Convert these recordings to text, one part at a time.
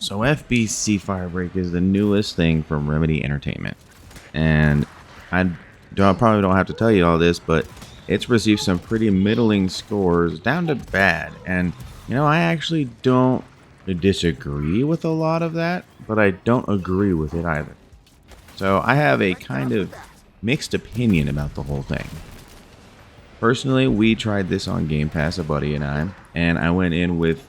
So FBC Firebreak is the newest thing from Remedy Entertainment. And probably don't have to tell you all this, but it's received some pretty middling scores down to bad. And, I actually don't disagree with a lot of that, but I don't agree with it either. So I have a kind of mixed opinion about the whole thing. Personally, we tried this on Game Pass, a buddy and I went in with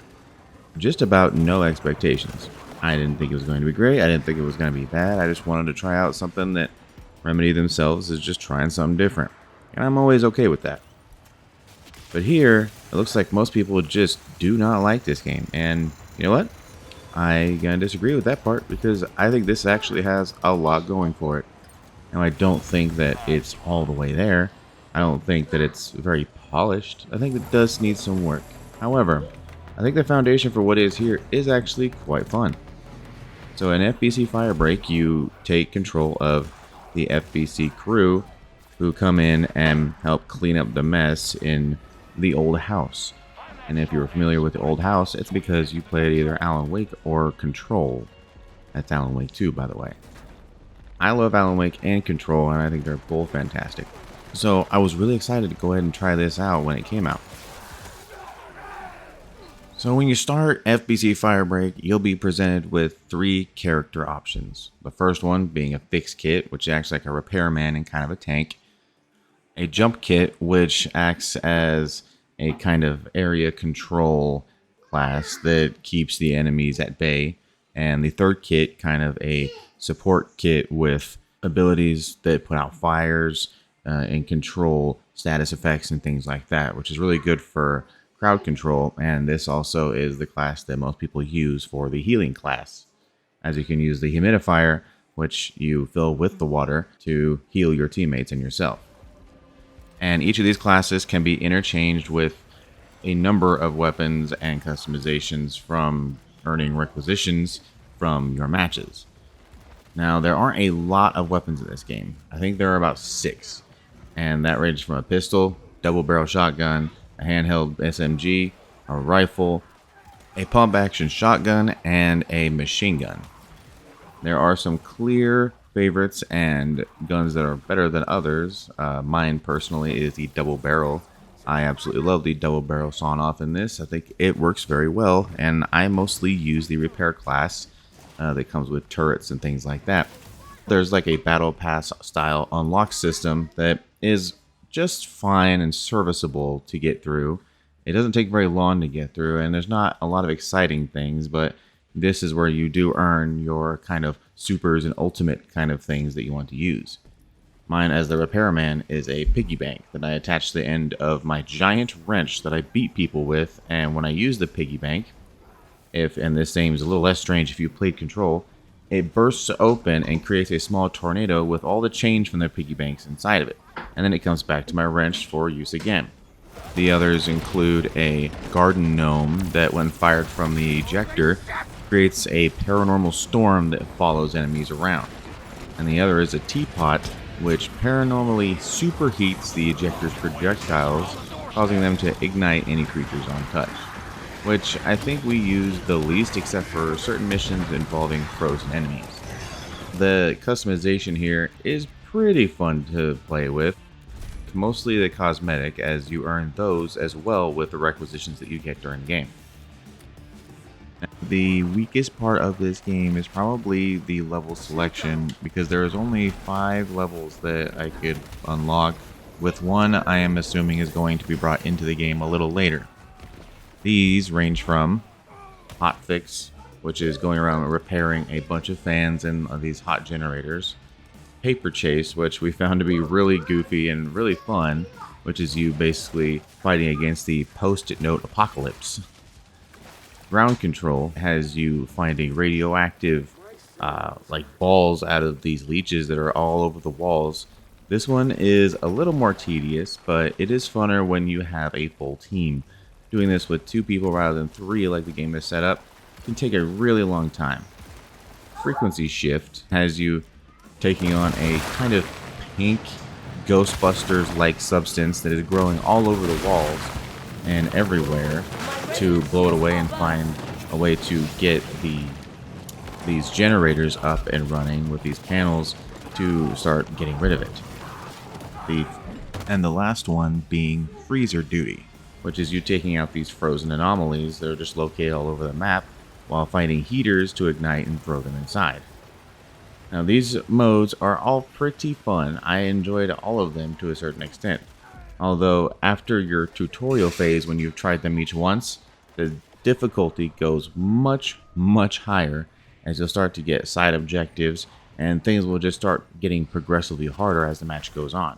just about no expectations. I didn't think it was going to be great. I didn't think it was going to be bad. I just wanted to try out something that Remedy themselves is just trying something different. And I'm always okay with that. But here, it looks like most people just do not like this game. And you know what? I'm going to disagree with that part because I think this actually has a lot going for it. Now, I don't think that it's all the way there. I don't think that it's very polished. I think it does need some work. However, I think the foundation for what is here is actually quite fun. So in FBC Firebreak, you take control of the FBC crew who come in and help clean up the mess in the old house. And if you're familiar with the old house, it's because you played either Alan Wake or Control. That's Alan Wake 2, by the way. I love Alan Wake and Control, and I think they're both fantastic. So I was really excited to go ahead and try this out when it came out. So when you start FBC Firebreak, you'll be presented with 3 character options. The first one being a fix kit, which acts like a repairman and kind of a tank. A jump kit, which acts as a kind of area control class that keeps the enemies at bay. And the third kit, kind of a support kit with abilities that put out fires and control status effects and things like that, which is really good for crowd control. And this also is the class that most people use for the healing class, as you can use the humidifier, which you fill with the water to heal your teammates and yourself. And each of these classes can be interchanged with a number of weapons and customizations from earning requisitions from your matches. Now, there aren't a lot of weapons in this game. I think there are about 6. And that ranges from a pistol, double barrel shotgun, a handheld SMG, a rifle, a pump action shotgun, and a machine gun. There are some clear favorites and guns that are better than others. Mine personally is the double barrel. I absolutely love the double barrel sawn-off in this. I think it works very well, and I mostly use the repair class that comes with turrets and things like that. There's like a battle pass style unlock system that is just fine and serviceable to get through. It doesn't take very long to get through, and there's not a lot of exciting things, but this is where you do earn your kind of supers and ultimate kind of things that you want to use. Mine, as the repairman, is a piggy bank that I attach to the end of my giant wrench that I beat people with, and when I use the piggy bank, and this seems a little less strange if you played Control, it bursts open and creates a small tornado with all the change from the piggy banks inside of it. And then it comes back to my wrench for use again. The others include a garden gnome that, when fired from the ejector, creates a paranormal storm that follows enemies around. And the other is a teapot, which paranormally superheats the ejector's projectiles, causing them to ignite any creatures untouched. Which I think we use the least, except for certain missions involving frozen enemies. The customization here is pretty fun to play with, mostly the cosmetic, as you earn those as well with the requisitions that you get during the game. The weakest part of this game is probably the level selection, because there is only 5 levels that I could unlock, with one I am assuming is going to be brought into the game a little later. These range from hotfix, which is going around repairing a bunch of fans and these hot generators. Paper chase, which we found to be really goofy and really fun, which is you basically fighting against the post-it note apocalypse. Ground control has you finding radioactive like balls out of these leeches that are all over the walls. This one is a little more tedious, but it is funner when you have a full team. Doing this with 2 people rather than 3 like the game is set up can take a really long time. Frequency shift has you taking on a kind of pink Ghostbusters-like substance that is growing all over the walls and everywhere to blow it away and find a way to get the these generators up and running with these panels to start getting rid of it. The last one being freezer duty, which is you taking out these frozen anomalies that are just located all over the map while finding heaters to ignite and throw them inside. Now these modes are all pretty fun. I enjoyed all of them to a certain extent. Although after your tutorial phase, when you've tried them each once, the difficulty goes much higher as you'll start to get side objectives and things will just start getting progressively harder as the match goes on.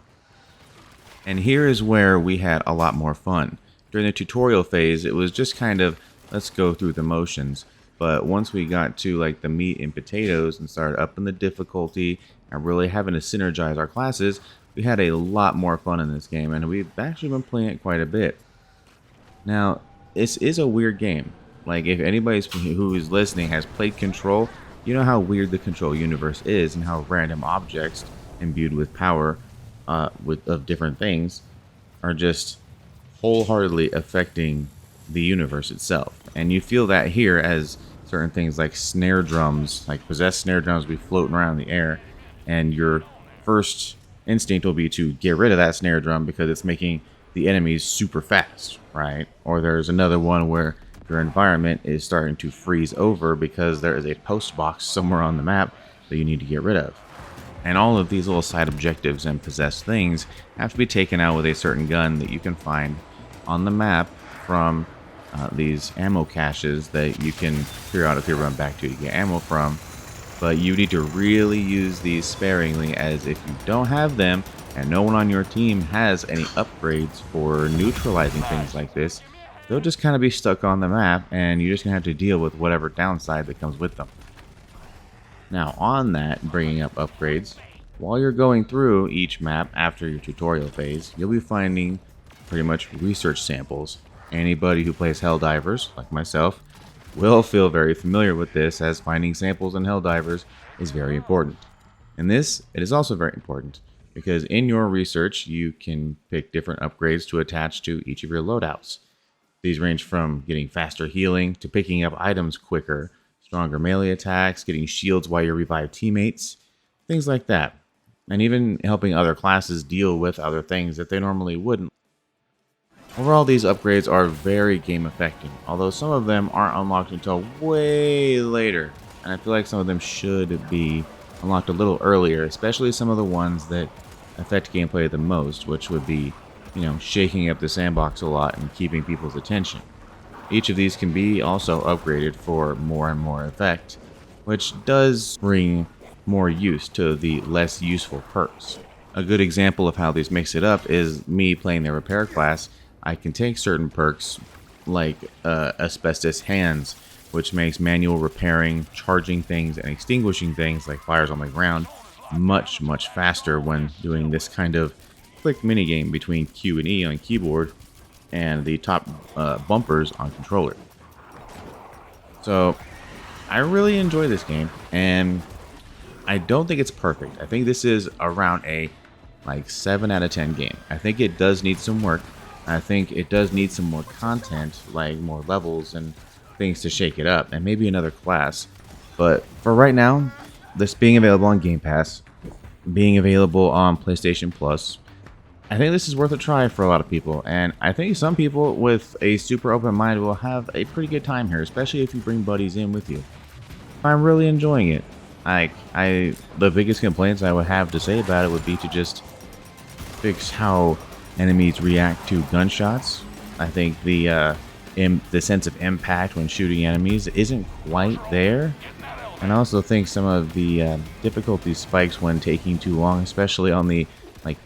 And here is where we had a lot more fun. During the tutorial phase, it was just kind of, let's go through the motions. But once we got to like the meat and potatoes and started upping the difficulty and really having to synergize our classes, we had a lot more fun in this game, and we've actually been playing it quite a bit. Now, this is a weird game. Like, if anybody who is listening has played Control, you know how weird the Control universe is and how random objects imbued with power of different things are just wholeheartedly affecting the universe itself. And you feel that here as certain things like snare drums, like possessed snare drums, will be floating around in the air, and your first instinct will be to get rid of that snare drum because it's making the enemies super fast, right? Or there's another one where your environment is starting to freeze over because there is a post box somewhere on the map that you need to get rid of. And all of these little side objectives and possessed things have to be taken out with a certain gun that you can find on the map from these ammo caches that you can periodically run back to get ammo from. But you need to really use these sparingly, as if you don't have them and no one on your team has any upgrades for neutralizing things like this, they'll just kind of be stuck on the map and you're just going to have to deal with whatever downside that comes with them. Now on that, bringing up upgrades, while you're going through each map after your tutorial phase, you'll be finding pretty much research samples. Anybody who plays Helldivers, like myself, will feel very familiar with this, as finding samples in Helldivers is very important. In this, it is also very important, because in your research, you can pick different upgrades to attach to each of your loadouts. These range from getting faster healing, to picking up items quicker, stronger melee attacks, getting shields while you revive teammates, things like that. And even helping other classes deal with other things that they normally wouldn't. Overall, these upgrades are very game affecting, although some of them aren't unlocked until way later, and I feel like some of them should be unlocked a little earlier, especially some of the ones that affect gameplay the most, which would be, shaking up the sandbox a lot and keeping people's attention. Each of these can be also upgraded for more and more effect, which does bring more use to the less useful perks. A good example of how these mix it up is me playing the repair class. I can take certain perks like asbestos hands, which makes manual repairing, charging things, and extinguishing things like fires on the ground much faster when doing this kind of quick minigame between Q and E on keyboard and the top bumpers on controller. So I really enjoy this game, and I don't think it's perfect. I think this is around a 7 out of 10 game. I think it does need some work. I think it does need some more content, like more levels and things to shake it up, and maybe another class. But for right now, this being available on Game Pass, being available on PlayStation Plus, I think this is worth a try for a lot of people. And I think some people with a super open mind will have a pretty good time here, especially if you bring buddies in with you. I'm really enjoying it. The biggest complaints I would have to say about it would be to just fix how enemies react to gunshots. I think the sense of impact when shooting enemies isn't quite there. And I also think some of the difficulty spikes when taking too long, especially on the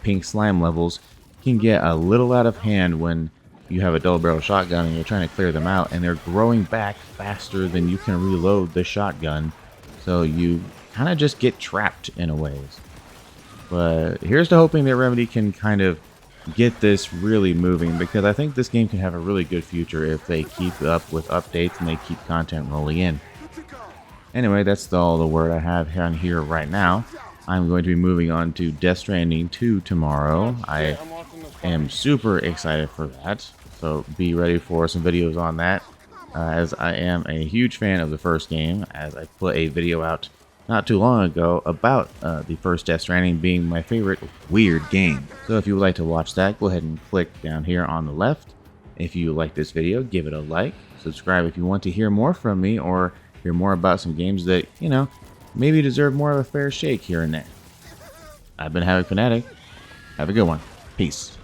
pink slime levels, can get a little out of hand when you have a double barrel shotgun and you're trying to clear them out, and they're growing back faster than you can reload the shotgun, so you kind of just get trapped in a ways. But here's to hoping that Remedy can kind of get this really moving, because I think this game can have a really good future if they keep up with updates and they keep content rolling in. Anyway, that's all the word I have on here right now. I'm going to be moving on to Death Stranding 2 tomorrow. I am super excited for that, so be ready for some videos on that. as I am a huge fan of the first game, as I put a video out not too long ago about the first Death Stranding being my favorite weird game. So if you would like to watch that, go ahead and click down here on the left. If you like this video, give it a like. Subscribe if you want to hear more from me or hear more about some games that, you know, maybe deserve more of a fair shake here and there. I've been Havoc Fanatic. Have a good one. Peace.